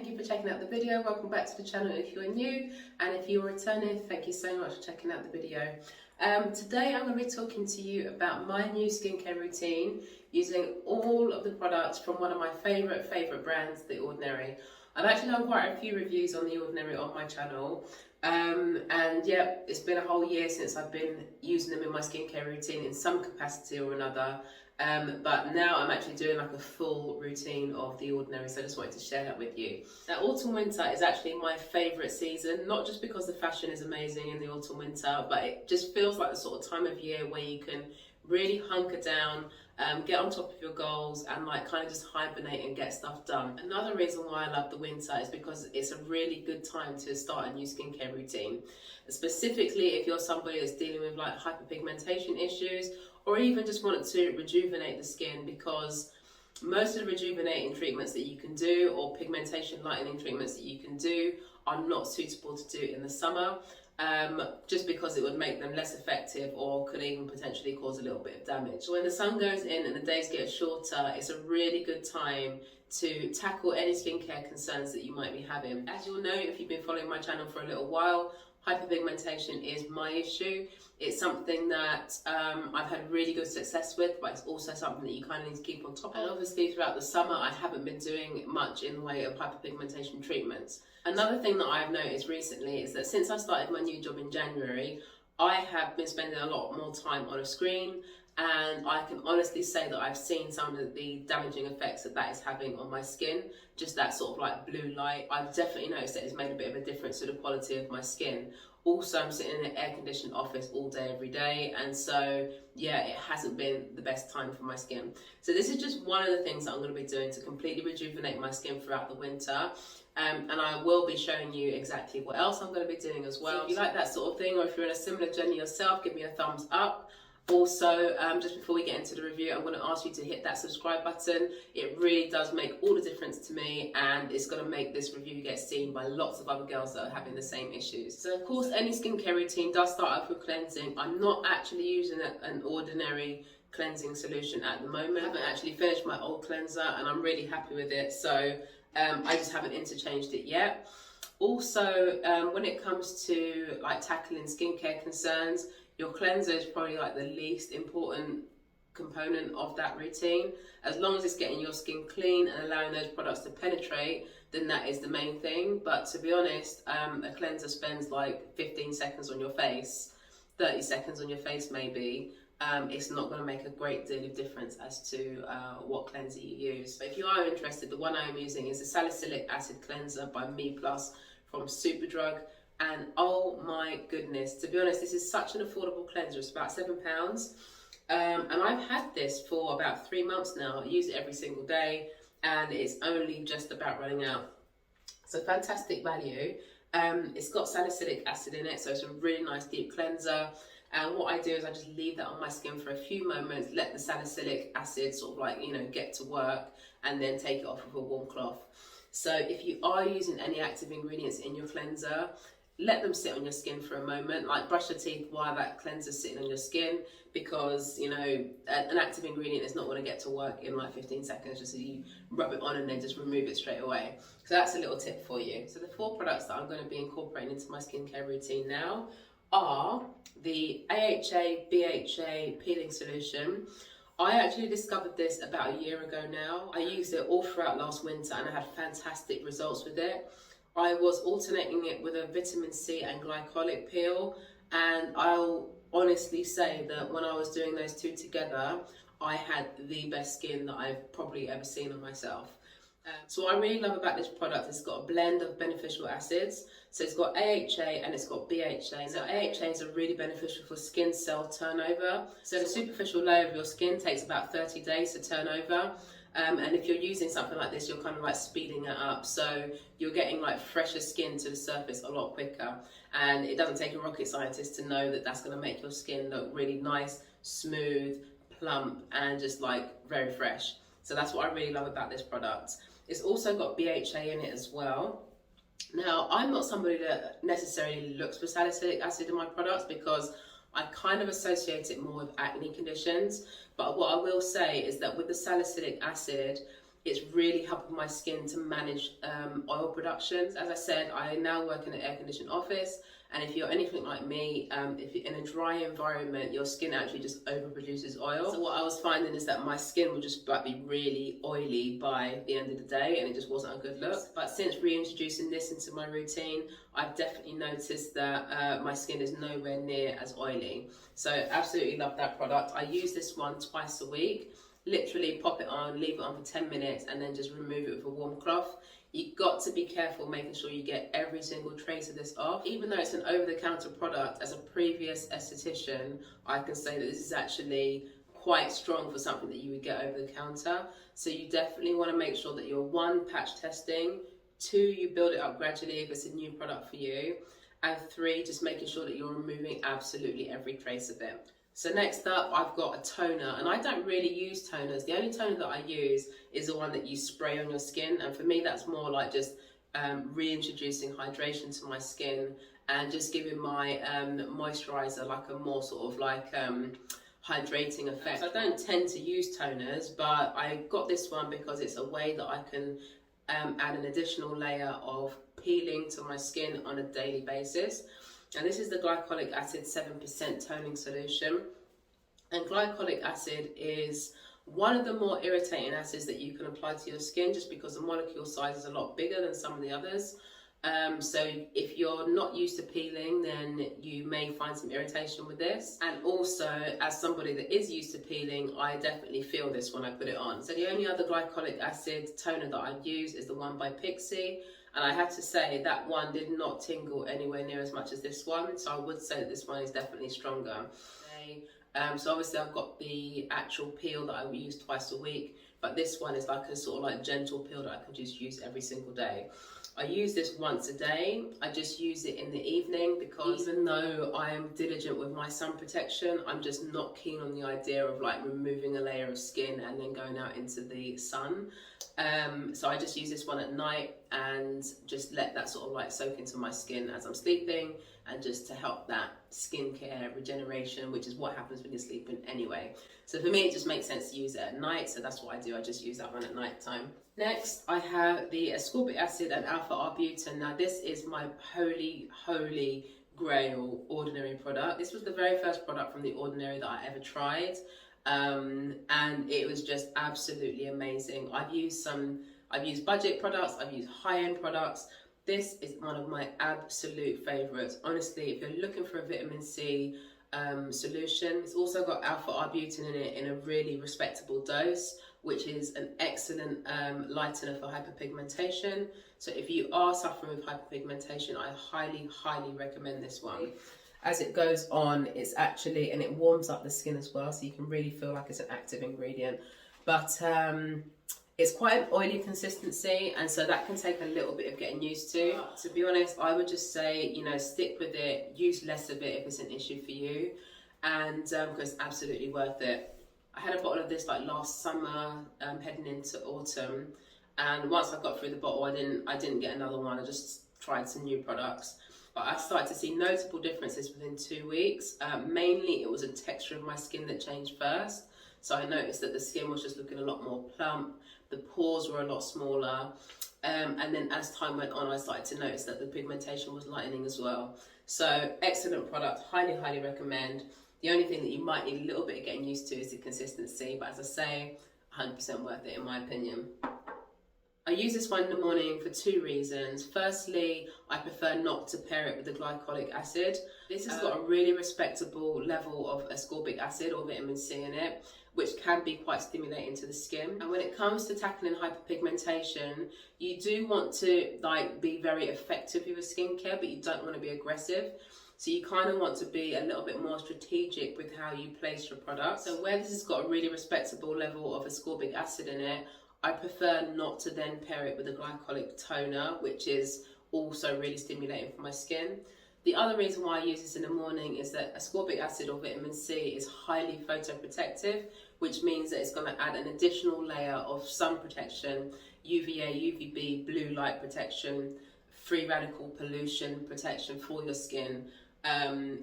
thank you for checking out the video. Welcome back to the channel if you're new, and if you're returning, thank you so much for checking out the video. Today I'm going to be talking to you about my new skincare routine using all of the products from one of my favourite brands, The Ordinary. I've actually done quite a few reviews on The Ordinary on my channel, and yeah, it's been a whole year since I've been using them in my skincare routine in some capacity or another. But now I'm actually doing like a full routine of The Ordinary, so I just wanted to share that with you. Now, autumn winter is actually my favourite season, not just because the fashion is amazing in the autumn winter, but it just feels like the sort of time of year where you can really hunker down, get on top of your goals, and like kind of just hibernate and get stuff done. Another reason why I love the winter is because it's a really good time to start a new skincare routine, specifically if you're somebody that's dealing with like hyperpigmentation issues, or even just wanted to rejuvenate the skin, because most of the rejuvenating treatments that you can do or pigmentation lightening treatments that you can do are not suitable to do in the summer, just because it would make them less effective or could even potentially cause a little bit of damage. So when the sun goes in and the days get shorter, it's a really good time to tackle any skincare concerns that you might be having. As you'll know, if you've been following my channel for a little while, hyperpigmentation is my issue. It's something that I've had really good success with, but it's also something that you kind of need to keep on top of. And obviously throughout the summer, I haven't been doing much in the way of hyperpigmentation treatments. Another thing that I've noticed recently is that since I started my new job in January, I have been spending a lot more time on a screen, and I can honestly say that I've seen some of the damaging effects that that is having on my skin. Just that sort of like blue light. I've definitely noticed that it's made a bit of a difference to the quality of my skin. Also, I'm sitting in an air-conditioned office all day, every day, and so yeah, it hasn't been the best time for my skin. So this is just one of the things that I'm going to be doing to completely rejuvenate my skin throughout the winter. And I will be showing you exactly what else I'm going to be doing as well. So if you like that sort of thing, or if you're in a similar journey yourself, give me a thumbs up. Also, just before we get into the review, I'm going to ask you to hit that subscribe button. It really does make all the difference to me, and it's going to make this review get seen by lots of other girls that are having the same issues. So of course, any skincare routine does start off with cleansing. I'm not actually using an ordinary cleansing solution at the moment. I haven't actually finished my old cleanser, and I'm really happy with it, so I just haven't interchanged it yet. Also, when it comes to like tackling skincare concerns, your cleanser is probably like the least important component of that routine. As long as it's getting your skin clean and allowing those products to penetrate, then that is the main thing. But to be honest, a cleanser spends like 15 seconds on your face, 30 seconds on your face maybe. It's not going to make a great deal of difference as to what cleanser you use. But if you are interested, the one I am using is the Salicylic Acid Cleanser by Me Plus from Superdrug. And oh my goodness, to be honest, this is such an affordable cleanser. It's about £7. And I've had this for about 3 months now. I use it every single day, and it's only just about running out. So fantastic value. It's got salicylic acid in it, so it's a really nice deep cleanser. And what I do is I just leave that on my skin for a few moments, let the salicylic acid sort of like, you know, get to work, and then take it off with a warm cloth. So if you are using any active ingredients in your cleanser, let them sit on your skin for a moment, like brush your teeth while that cleanser's sitting on your skin, because, you know, an active ingredient is not going to get to work in like 15 seconds, just so you rub it on and then just remove it straight away. So that's a little tip for you. So the 4 products that I'm going to be incorporating into my skincare routine now are the AHA BHA peeling solution. I actually discovered this about a year ago now. I used it all throughout last winter and I had fantastic results with it. I was alternating it with a vitamin C and glycolic peel, and I'll honestly say that when I was doing those two together, I had the best skin that I've probably ever seen on myself. So what I really love about this product, it's got a blend of beneficial acids. So it's got AHA and it's got BHA. So AHA is really beneficial for skin cell turnover. So the superficial layer of your skin takes about 30 days to turn over. And if you're using something like this, you're kind of like speeding it up. So you're getting like fresher skin to the surface a lot quicker. And it doesn't take a rocket scientist to know that that's going to make your skin look really nice, smooth, plump, and just like very fresh. So that's what I really love about this product. It's also got BHA in it as well. Now, I'm not somebody that necessarily looks for salicylic acid in my products, because I kind of associate it more with acne conditions. But what I will say is that with the salicylic acid, It's really helping my skin to manage oil productions. As I said, I now work in an air-conditioned office, and if you're anything like me, if you're in a dry environment, your skin actually just overproduces oil. So what I was finding is that my skin would just be really oily by the end of the day, and it just wasn't a good look. But since reintroducing this into my routine, I've definitely noticed that my skin is nowhere near as oily. So absolutely love that product. I use this one twice a week. Literally pop it on, leave it on for 10 minutes, and then just remove it with a warm cloth. You've got to be careful making sure you get every single trace of this off. Even though it's an over-the-counter product, as a previous esthetician, I can say that this is actually quite strong for something that you would get over the counter. So you definitely want to make sure that you're, one, patch testing, two, you build it up gradually if it's a new product for you, and three, just making sure that you're removing absolutely every trace of it. So next up, I've got a toner, and I don't really use toners. The only toner that I use is the one that you spray on your skin, and for me that's more like just reintroducing hydration to my skin and just giving my moisturizer like a more sort of like hydrating effect. So I don't tend to use toners, but I got this one because it's a way that I can add an additional layer of peeling to my skin on a daily basis. And this is the glycolic acid 7% toning solution. And glycolic acid is one of the more irritating acids that you can apply to your skin, just because the molecule size is a lot bigger than some of the others. So if you're not used to peeling, then you may find some irritation with this. And also, as somebody that is used to peeling, I definitely feel this when I put it on. So the only other glycolic acid toner that I use is the one by Pixi. And I have to say that one did not tingle anywhere near as much as this one. So I would say that this one is definitely stronger. So obviously I've got the actual peel that I will use twice a week, but this one is like a sort of like gentle peel that I can just use every single day. I use this once a day. I just use it in the evening because even though I am diligent with my sun protection, I'm just not keen on the idea of like removing a layer of skin and then going out into the sun. So I just use this one at night and just let that sort of like soak into my skin as I'm sleeping, and just to help that skincare regeneration, which is what happens when you're sleeping anyway. So for me, it just makes sense to use it at night. So that's what I do. I just use that one at night time. Next, I have the ascorbic acid and alpha-arbutin. Now this is my holy grail Ordinary product. This was the very first product from the Ordinary that I ever tried. And it was just absolutely amazing. I've used budget products, I've used high-end products. This is one of my absolute favorites. Honestly, if you're looking for a vitamin C solution, it's also got alpha-arbutin in it in a really respectable dose, which is an excellent lightener for hyperpigmentation. So if you are suffering with hyperpigmentation, I highly recommend this one. As it goes on, it's actually, and it warms up the skin as well, so you can really feel like it's an active ingredient. But it's quite an oily consistency, and so that can take a little bit of getting used to. To be honest, I would just say, you know, stick with it, use less of it if it's an issue for you, and because it's absolutely worth it. I had a bottle of this like last summer, heading into autumn, and once I got through the bottle, I didn't get another one. I just tried some new products. But I started to see notable differences within 2 weeks. Mainly it was the texture of my skin that changed first. So I noticed that the skin was just looking a lot more plump, the pores were a lot smaller, and then as time went on, I started to notice that the pigmentation was lightening as well. So excellent product, highly recommend. The only thing that you might need a little bit of getting used to is the consistency, but as I say, 100% worth it in my opinion. I use this one in the morning for two reasons. Firstly, I prefer not to pair it with the glycolic acid. This has got a really respectable level of ascorbic acid or vitamin C in it, which can be quite stimulating to the skin. And when it comes to tackling hyperpigmentation, you do want to be very effective with your skincare, but you don't want to be aggressive. So you kind of want to be a little bit more strategic with how you place your products. So where this has got a really respectable level of ascorbic acid in it, I prefer not to then pair it with a glycolic toner, which is also really stimulating for my skin. The other reason why I use this in the morning is that ascorbic acid or vitamin C is highly photoprotective, which means that it's going to add an additional layer of sun protection, UVA, UVB, blue light protection, free radical pollution protection for your skin.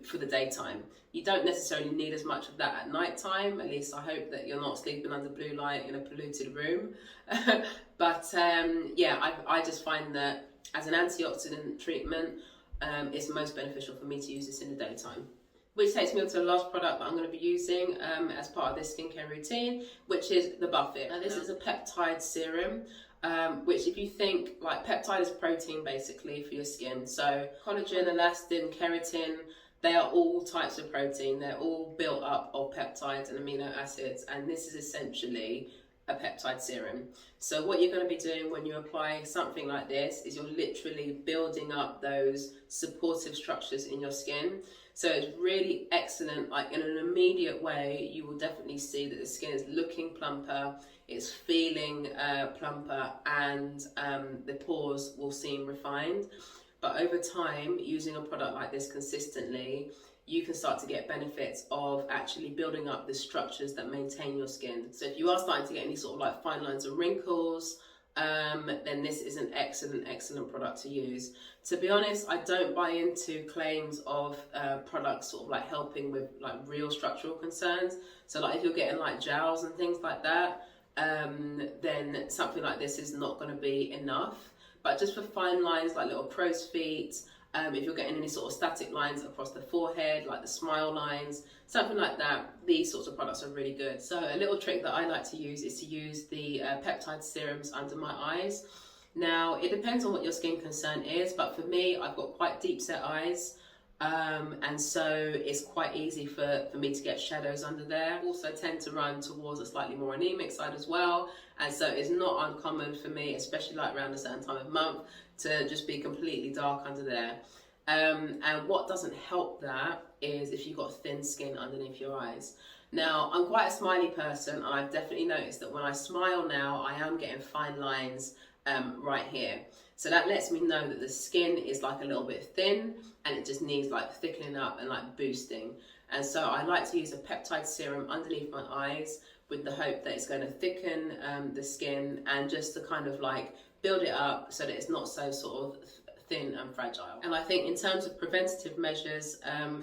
for the daytime. You don't necessarily need as much of that at night time. At least I hope that you're not sleeping under blue light in a polluted room. But yeah, I just find that as an antioxidant treatment, it's most beneficial for me to use this in the daytime. Which takes me on to the last product that I'm going to be using as part of this skincare routine, which is the Buffet. Now this is a peptide serum, which if you think, like, peptide is protein basically for your skin. So collagen, elastin, keratin, they are all types of protein. They're all built up of peptides and amino acids, and this is essentially a peptide serum. So what you're going to be doing when you apply something like this is you're literally building up those supportive structures in your skin. So it's really excellent. Like, in an immediate way, you will definitely see that the skin is looking plumper, it's feeling plumper, and the pores will seem refined. But over time, using a product like this consistently, you can start to get benefits of actually building up the structures that maintain your skin. So if you are starting to get any sort of like fine lines or wrinkles, then this is an excellent product to use. To be honest, I don't buy into claims of products sort of like helping with like real structural concerns. So like if you're getting like jowls and things like that, then something like this is not going to be enough. But just for fine lines like little crow's feet, if you're getting any sort of static lines across the forehead, like the smile lines, something like that, these sorts of products are really good. So a little trick that I like to use is to use the peptide serums under my eyes. Now, it depends on what your skin concern is, but for me, I've got quite deep set eyes, and so it's quite easy for me to get shadows under there. I also tend to run towards a slightly more anemic side as well, and so it's not uncommon for me, especially like around a certain time of month, to just be completely dark under there. And what doesn't help that is if you've got thin skin underneath your eyes. Now, I'm quite a smiley person, and I've definitely noticed that when I smile now, I am getting fine lines right here. So that lets me know that the skin is like a little bit thin, and it just needs like thickening up and like boosting. And so I like to use a peptide serum underneath my eyes with the hope that it's going to thicken the skin and just to kind of like build it up so that it's not so sort of thin and fragile. And I think in terms of preventative measures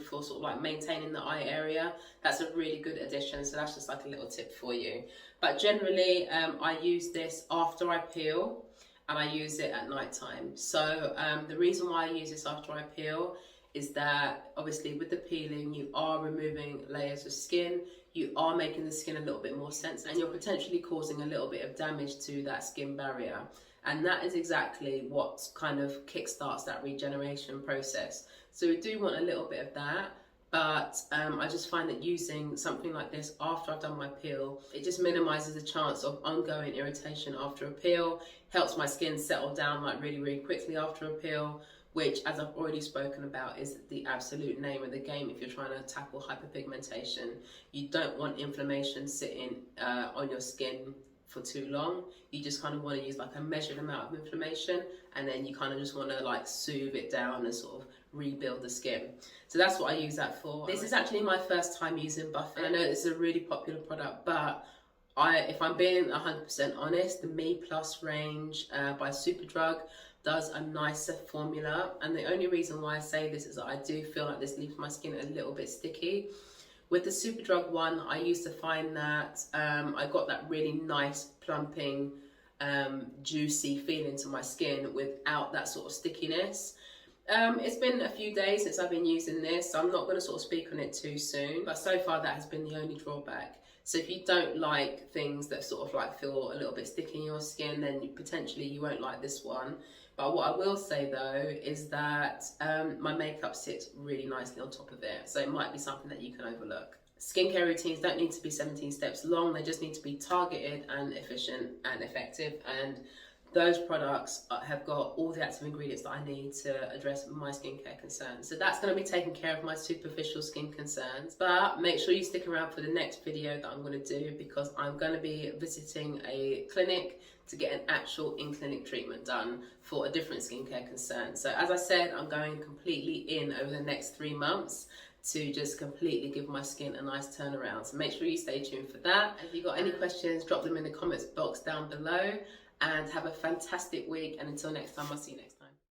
for sort of like maintaining the eye area, that's a really good addition. So that's just like a little tip for you. But generally, I use this after I peel, and I use it at night time. So the reason why I use this after I peel is that obviously with the peeling, you are removing layers of skin, you are making the skin a little bit more sensitive, and you're potentially causing a little bit of damage to that skin barrier. And that is exactly what kind of kickstarts that regeneration process. So we do want a little bit of that, but I just find that using something like this after I've done my peel, it just minimizes the chance of ongoing irritation after a peel, helps my skin settle down like really quickly after a peel, which, as I've already spoken about, is the absolute name of the game if you're trying to tackle hyperpigmentation. You don't want inflammation sitting on your skin for too long. You just kind of want to use like a measured amount of inflammation, and then you kind of just want to like soothe it down and sort of rebuild the skin. So that's what I use that for. This is actually my first time using Buffet. I know it's a really popular product, but if I'm being 100% honest, the Me Plus range by Superdrug does a nicer formula, and the only reason why I say this is that I do feel like this leaves my skin a little bit sticky. With the Superdrug one, I used to find that I got that really nice plumping, juicy feeling to my skin without that sort of stickiness. It's been a few days since I've been using this, so I'm not going to sort of speak on it too soon, but so far that has been the only drawback. So if you don't like things that sort of like feel a little bit sticky in your skin, then potentially you won't like this one. But what I will say though is that my makeup sits really nicely on top of it, so it might be something that you can overlook. Skincare routines don't need to be 17 steps long, they just need to be targeted and efficient and effective, and those products have got all the active ingredients that I need to address my skincare concerns. So that's going to be taking care of my superficial skin concerns. But make sure you stick around for the next video that I'm going to do, because I'm going to be visiting a clinic to get an actual in-clinic treatment done for a different skincare concern. So as I said, I'm going completely in over the next 3 months to just completely give my skin a nice turnaround. So make sure you stay tuned for that. If you've got any questions, drop them in the comments box down below. And have a fantastic week, and until next time, I'll see you next time.